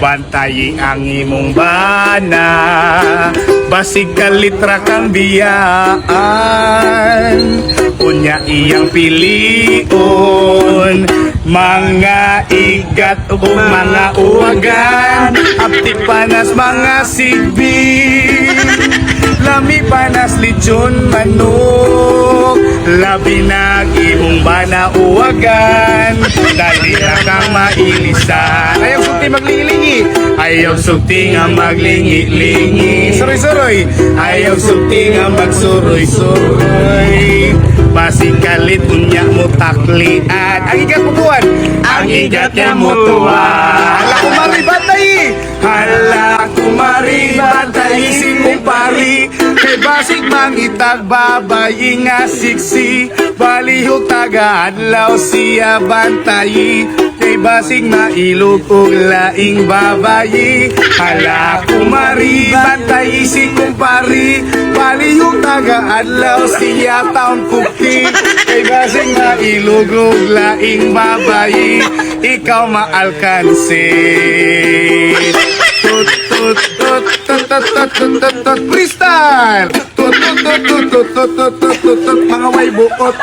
Bantayi ang imong bana, basig ka litra kang biyaan. Unya iyang pilion, mga igat o mga uwagan, apti panas mga sigbin, lami panas lechon manok, labi nag-imong bana uwagan, dali na kang mailisan. Ayaw sukti maglingi-lingi, ayaw sukti nga maglingi-lingi, suroy-suroy, ayaw sukti nga magsuroy-suroy. Basig kalit unya mo taklian, ang igat mo tuwan, ang igat niya mo tuwan. Hala kumari batay, hala kumari batay, simong pari, kay basig mangitag babayi nga siksi, balihog taga adlaw siya bantayi, kay basig mailog og laing babayi. Hala kumari batay si kumpari, balihog taga adlaw siya taon kupti, kay basig mailog og laing babayi, ikaw maalkansi. Tut tut tut tut tut tut tut tut tut freestyle. Tut tut tut tut tut tut tut tut tut mga way buot.